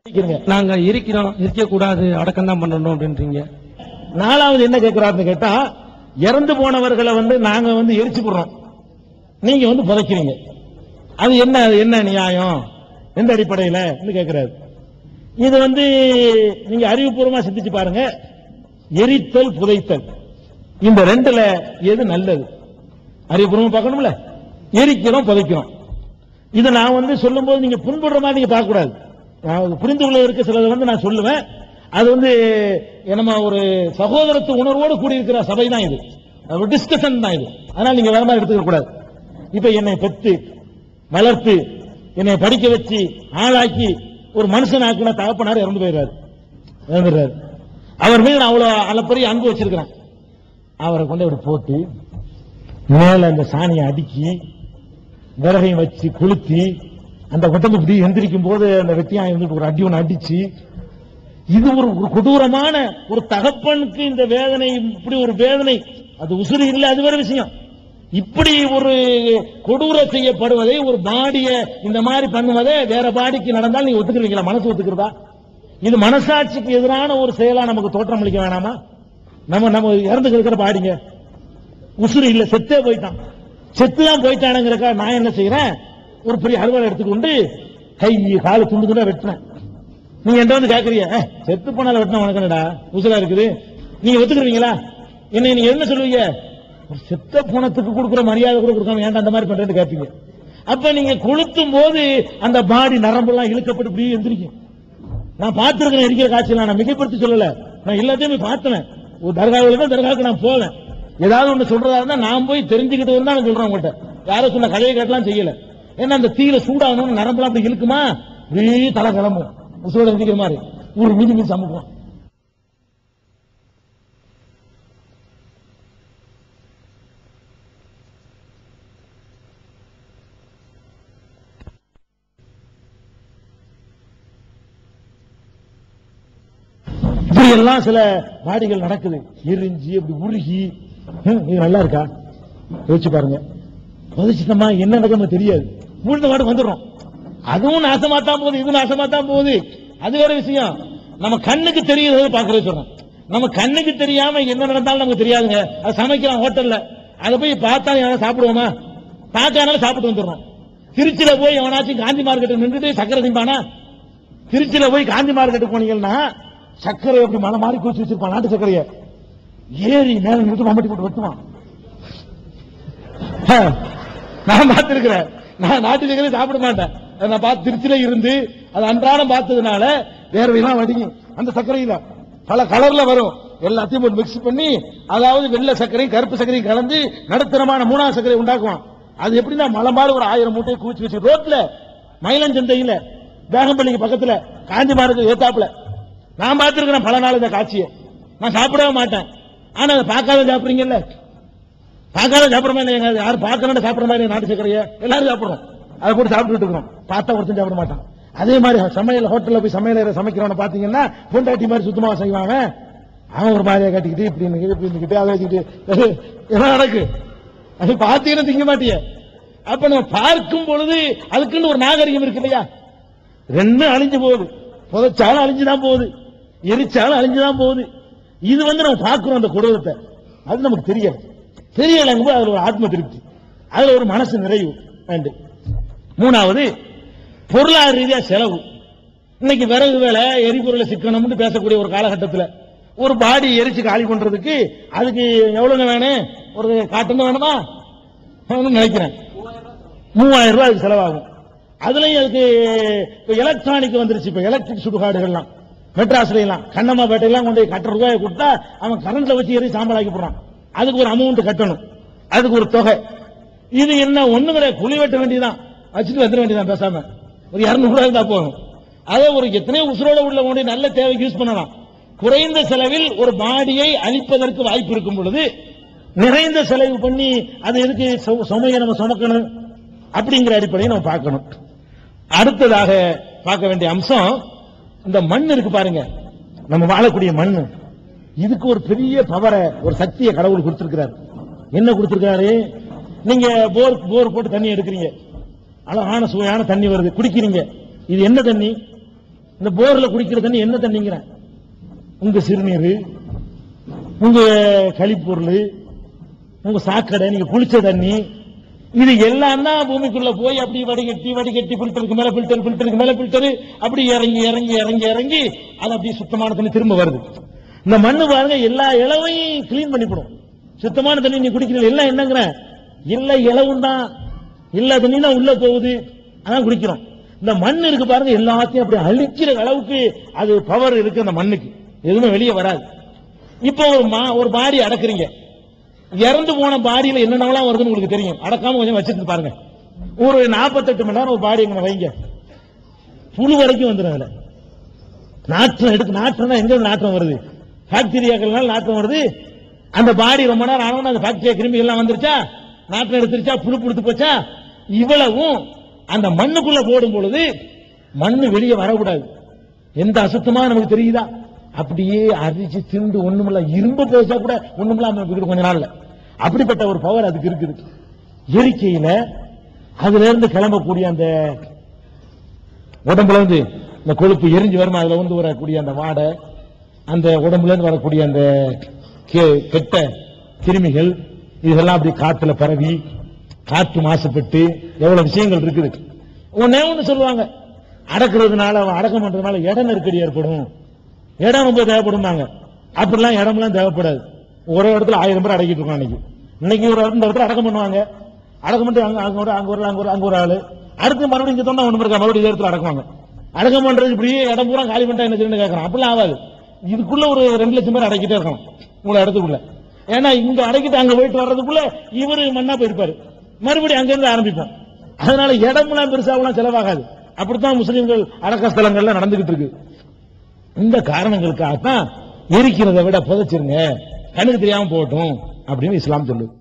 நாங்க இருக்கிறோம், இருக்க கூடாது, அடக்கம் தான் பண்ணணும் அப்படின்றீங்க. நாலாவது என்ன கேட்கிறாருன்னு கேட்டா, இறந்து போனவர்களை நாங்க எரிச்சு போடுறோம், நீங்க புதைக்கிறீங்க. அது என்ன நியாயம், எந்த அடிப்படையில கேட்கிறாரு. இது நீங்க அறிவுபூர்வமா சிந்திச்சு பாருங்க. எரித்தல் புதைத்தல் இந்த ரெண்டுல எது நல்லது? அறிவுபூர்வமா பார்க்கணும்ல. எரிக்கிறோம் புதைக்கிறோம். இதை நான் சொல்லும் போது நீங்க புண்படுற மாதிரி நீங்க பார்க்க கூடாது. புரிந்து கொள்வதற்கு சிலது நான் சொல்லுவேன். அது நம்ம ஒரு சகோதரத்து உணர்வோடு கூடியிருக்கிற சபை தான் இது, டிஸ்கஷன் தான் இது. அதனால நீங்க வேற மாதிரி எடுத்துக்க கூடாது. இப்ப என்னை பெற்று வளர்த்து என்னை படிக்க வச்சு ஆளாக்கி ஒரு மனுஷன் ஆக்கின தகப்பனார் இறந்துடுறாரு. அவர் மீது நான் அவ்வளவு அளப்பரிய அன்பு வச்சிருக்கிறேன். அவரை கொண்டு அப்படி போட்டு மேல அந்த சாணியை அடுக்கி விறகையும் வச்சு கொளுத்தி அந்த உடம்பு இப்படி எந்திரிக்கும் போது அந்த வெட்டியாய் ஒரு அடி ஒன்று அடிச்சு, இது ஒரு கொடூரமான ஒரு தகப்பனுக்கு இந்த வேதனை, இப்படி ஒரு வேதனை. அது உசுறு இல்லை, அது வேற விஷயம். இப்படி ஒரு கொடூர செய்யப்படுவதை, ஒரு பாடிய இந்த மாதிரி பண்ணுவதை வேற பாடிக்கு நடந்தால் நீங்க ஒத்துக்கிறீங்களா? மனசு ஒத்துக்கிறதா? இது மனசாட்சிக்கு எதிரான ஒரு செயலா நமக்கு தோற்றம் அளிக்க வேணாமா? நம்ம இறந்து இருக்கிற பாடிங்க, உசுறு இல்ல, செத்தே போயிட்டான். செத்துதான் போயிட்டானுங்கிறக்கா நான் என்ன செய்யறேன், ஒரு பெரிய அலுவலை எடுத்துக்கொண்டு கை காலு துண்டு துண்டா வெட்டினேன். நீங்க என்கிட்ட கேட்கறீங்க, செத்து போனால வெட்டினா உனக்கு என்னடா உசுரா இருக்குது, நீங்க ஒத்துக்கிறீங்களா? என்ன நீங்க என்ன சொல்லுவீங்க? செத்த போனத்துக்கு கொடுக்குற மரியாதை கூட கொடுக்காம ஏன்டா அந்த மாதிரி பண்றேன்னு கேட்பீங்க. அப்ப நீங்க கொளுத்தும் போது அந்த பாடி நரம்பெல்லாம் இழுக்கப்பட்டு இப்படி எந்திரிக்கும். நான் பார்த்திருக்கிறேன் எரிக்கிற காட்சியில், நான் மிகைப்படுத்தி சொல்லல, நான் எல்லாத்தையுமே பார்த்தேன். ஒரு தர்காவில் தான் தர்காவுக்கு நான் போவேன். ஏதாவது ஒண்ணு சொல்றதா இருந்தா நான் போய் தெரிஞ்சுக்கிட்டு தான் நான் சொல்றேன் உங்கள்கிட்ட. யாரும் சொன்ன கதையை கேட்டலாம் செய்யல. ஏன்னா அந்த தீயில சூடாகணும்னு நரம்பெல்லாம் அப்படி இழுக்குமா, இப்படி தலை கிளம்பும், உசுரோட எந்திக்கிற மாதிரி ஒரு மீதி சமூகம். இப்படி எல்லாம் சில பாடிகள் நடக்குது, எரிஞ்சு அப்படி உருகி. இது நல்லா இருக்கா யோசிச்சு பாருங்க. புதைச்சிட்டமா என்ன நடக்கும் தெரியாது, மூழ்ந்த பாடு வந்துடுறோம். அதுவும் நாசமாத்தான் போகுது, இது நாசமாத்தான் போகுது. அது வேற விஷயம். நம்ம கண்ணுக்கு தெரியுது பாக்குறது சொல்றேன். நம்ம கண்ணுக்கு தெரியாம என்ன நடந்தாலும் நமக்கு தெரியாதுங்க. அது சமைக்கலாம் ஹோட்டல்ல, அதை போய் பார்த்தாலும் எவனா சாப்பிடுவோமா? பார்த்தாலும் சாப்பிட்டு வந்துடுறோம். திருச்சியில போய் எவனாச்சும் காந்தி மார்க்கெட்டு நின்றுட்டு சக்கரை திம்பானா? திருச்சியில போய் காந்தி மார்க்கெட்டு போனீங்கன்னா சக்கரை எப்படி மலை மாறி குடிச்சு வச்சிருப்பான், நாட்டு சக்கரைய ஏறி மேல நின்று மம்பட்டி போட்டு வெட்டுவான். நான் பார்த்திருக்கிறேன். நான் நாட்டு சக்கரை சாப்பிட மாட்டேன். நான் பார்த்து திருச்சியில இருந்து அது அன்றாடம் பார்த்ததுனால வேர்வையெல்லாம் வடியும். அந்த சர்க்கரையில பல கலர்ல வரும், எல்லாத்தையும் போட்டு மிக்ஸ் பண்ணி, அதாவது வெள்ளை சர்க்கரையும் கருப்பு சர்க்கரையும் கலந்து நடுத்தரமான மூணாவது சர்க்கரை உண்டாக்குவான். அது எப்படின்னா மலம்பாடு ஒரு 1000 மூட்டையை குவிச்சு வச்சு ரோட்ல மயிலஞ்சந்தையில வேகம்பள்ளிக்கு பக்கத்துல காஞ்சி மார்க்கு ஏத்தாப்புல நான் பார்த்திருக்கிறேன் பல நாள் இந்த காட்சியை. நான் சாப்பிடவே மாட்டேன். ஆனா அதை பார்க்காத சாப்பிடுறீங்கல்ல, பார்க்காத சாப்பிட மாதிரி யாரும் பார்க்கணும் சாப்பிட மாதிரி நாட்டு சக்கரைய எல்லாரும் சாப்பிடுறோம். அதை போட்டு சாப்பிட்டு இருக்கோம். பார்த்தா ஒருத்தன் சாப்பிட மாட்டான். அதே மாதிரி சமையல் ஹோட்டல்ல போய் சமையல சமைக்கிறவன பாத்தீங்கன்னா பொண்டாட்டி மாதிரி சுத்தமா செய்வாங்க. அவன் ஒரு மாதிரியா கட்டிக்கிட்டு இப்படி அதை வச்சுக்கிட்டு எல்லாம் நடக்கு. அது பார்த்தீங்கன்னா திங்க மாட்டிய. அப்ப நம்ம பார்க்கும் பொழுது அதுக்குன்னு ஒரு நாகரிகம் இருக்கு இல்லையா? ரெண்டும் அழிஞ்சு போகுது. புதைச்சாலும் அழிஞ்சுதான் போகுது, எரிச்சாலும் அழிஞ்சுதான் போகுது. இது நம்ம பார்க்கிறோம் அந்த கொடூரத்தை. அது நமக்கு தெரியல. அதுல ஒரு ஆத்ம திருப்தி, அதுல ஒரு மனசு நிறைவு. மூணாவது பொருளாதார ரீதியா செலவு. இன்னைக்கு விறகு வேலை, எரிபொருளை சிக்கணும்னு பேசக்கூடிய ஒரு காலகட்டத்தில் ஒரு பாடி எரிச்சு காலி பண்றதுக்கு அதுக்கு எவ்வளவு வேணும்? ஒரு காட்டன் வேணுமா நினைக்கிறேன். 3000 ரூபாய் அதுக்கு செலவாகும். அதுலயும் அதுக்கு எலக்ட்ரானிக் வந்துருச்சு. இப்ப எலக்ட்ரிக் சுடுகாடுகள்லாம் மெட்ராஸ்ல எல்லாம் கண்ணம்மா பேட்டையெல்லாம் கொண்டு கட்டுற ரூபாயை கொடுத்தா அவன் கரண்ட்ல வச்சு எரி சாம்பலாக்கி போறான். அதுக்கு ஒரு அமௌண்ட் கட்டணும், அதுக்கு ஒரு தொகை. இது என்ன ஒண்ணு கிடையாது, குழி வெட்ட வேண்டியதான், வச்சுட்டு வந்துட வேண்டியதான். பேசாம ஒரு 200 ரூபாய் தான் போகும். அதை ஒரு எத்தனையோ உசுரோட உள்ள நல்ல தேவைக்கு யூஸ் பண்ணலாம். குறைந்த செலவில் ஒரு பாடியை அழிப்பதற்கு வாய்ப்பு இருக்கும் பொழுது நிறைந்த செலவு பண்ணி அது எதுக்கு சுமையை நம்ம சுமக்கணும் அப்படிங்கிற அடிப்படையை நம்ம பார்க்கணும். அடுத்ததாக பார்க்க வேண்டிய அம்சம் இந்த மண் இருக்கு பாருங்க, நம்ம வாழக்கூடிய மண். இதுக்கு ஒரு பெரிய பவரை, ஒரு சக்தியை கடவுள் கொடுத்திருக்கிறார். என்ன கொடுத்திருக்காரு? நீங்க போர் போட்டு தண்ணி எடுக்கிறீங்க, அழகான சுவையான தண்ணி வருது, குடிக்கிறீங்க. இது என்ன தண்ணி? இந்த போர்ல குடிக்கிற தண்ணி என்ன தண்ணிங்கிற? உங்க சிறுநீர், உங்க கழிப்பொருள், உங்க சாக்கடை, நீங்க குளிச்ச தண்ணி, இது எல்லாம் தான் பூமிக்குள்ள போய் அப்படி வடிகட்டி பில்டருக்கு மேல பில்டருக்கு மேல பில்டர் அப்படி இறங்கி அது அப்படியே சுத்தமான தண்ணி திரும்ப வருது. இந்த மண்ணு பாருங்க எல்லா இளவையும் கிளீன் பண்ணிவிடும். சுத்தமான தண்ணி நீ குடிக்கிறது எல்லாம் என்னங்கிற? எல்லா இளவும் தான், எல்லா தண்ணி தான் உள்ள போகுது, அதான் குடிக்கிறோம். இந்த மண் இருக்கு பாருங்க, எல்லாத்தையும் அப்படி அழிக்கிற அளவுக்கு அது பவர் இருக்கு அந்த மண்ணுக்கு, எதுவுமே வெளியே வராது. இப்போ ஒரு பாடி அடக்குறீங்க, இறந்து போன பாடியில என்னென்னலாம் வருதுன்னு உங்களுக்கு தெரியும். அடக்காம கொஞ்சம் வச்சிருந்து பாருங்க. ஒரு 48 மணி நேரம் ஒரு பாடி எங்க வைங்க, புழு வரைக்கும் வந்துடும். அதுல நாற்றம் எடுத்து, நாற்றம்னா எங்க நாற்றம் வருது? பாக்டீரியாக்கள்னால நாற்றம் வருது. அந்த பாடி ரொம்ப நேரம் ஆனவன அந்த பாக்டீரியா கிருமி எல்லாம் வந்துருச்சா, நாற்றம் எடுத்துருச்சா, புழு புடுத்து போச்சா. இவ்வளவும் அந்த மண்ணுக்குள்ள போடும் பொழுது மண்ணு வெளியே வரக்கூடாது. எந்த அசுத்தமா நமக்கு தெரியுதா? அப்படியே அரிச்சு திண்டு ஒண்ணுமில்ல, இரும்பு பேசா கூட ஒண்ணுமில்லாம கொஞ்ச நாள்ல அப்படிப்பட்ட ஒரு பவர் அதுக்கு இருக்குது. இயற்கையில அதுல இருந்து கிளம்பக்கூடிய அந்த உடம்புல இருந்து இந்த கொழுப்பு எரிஞ்சு வரும், அதுல வந்து வரக்கூடிய அந்த வாடை, அந்த உடம்புல இருந்து வரக்கூடிய அந்த கெட்ட கிருமிகள், இதெல்லாம் அப்படி காத்துல பரவி காற்று மாசுபட்டு எவ்வளவு விஷயங்கள் இருக்குது. ஒன்னு சொல்லுவாங்க, அடக்கிறதுனால அடக்கம் பண்றதுனால இட நெருக்கடி ஏற்படும், இடம் ரொம்ப தேவைப்படுவாங்க. அப்படிலாம் இடம்லாம் தேவைப்படாது. ஒரே இடத்துல 1000 பேர் அடக்கிட்டு இருக்கோம். இன்னைக்கு ஒரு இடத்துல அடக்கம் பண்ணுவாங்க, அடக்கம் பண்ணிட்டு அங்க ஒரு ஆளு, அடுத்து மறுபடியும் இங்க தோண்டா ஒண்ணு இருக்கா, மறுபடியும் இடத்துல அடக்குவாங்க. அடக்கம் பண்றது இப்படியே இடம் பூரா காலி பண்ணிட்டா என்ன செய்யணும் கேட்கறான். அப்படிலாம் ஆகாது. இதுக்குள்ள ஒரு 2 லட்சம் பேர் அடக்கிட்டே இருக்கணும் உங்களை இடத்துக்குள்ள. ஏன்னா இங்க அடக்கிட்டு அங்க போயிட்டு வர்றதுக்குள்ள இவரு மண்ணா போயிருப்பாரு, மறுபடியும் அங்க இருந்து ஆரம்பிப்போம். அதனால இடம்லாம் பெருசாவெல்லாம் செலவாகாது. அப்படித்தான் முஸ்லீம்கள் அடக்க ஸ்தலங்கள்ல நடந்துகிட்டு இருக்கு. இந்த காரணங்களுக்காகத்தான் எரிக்கிறதை விட புதைச்சிருங்க, கண்ணுக்கு தெரியாம போகட்டும் அப்படின்னு இஸ்லாம் சொல்லுது.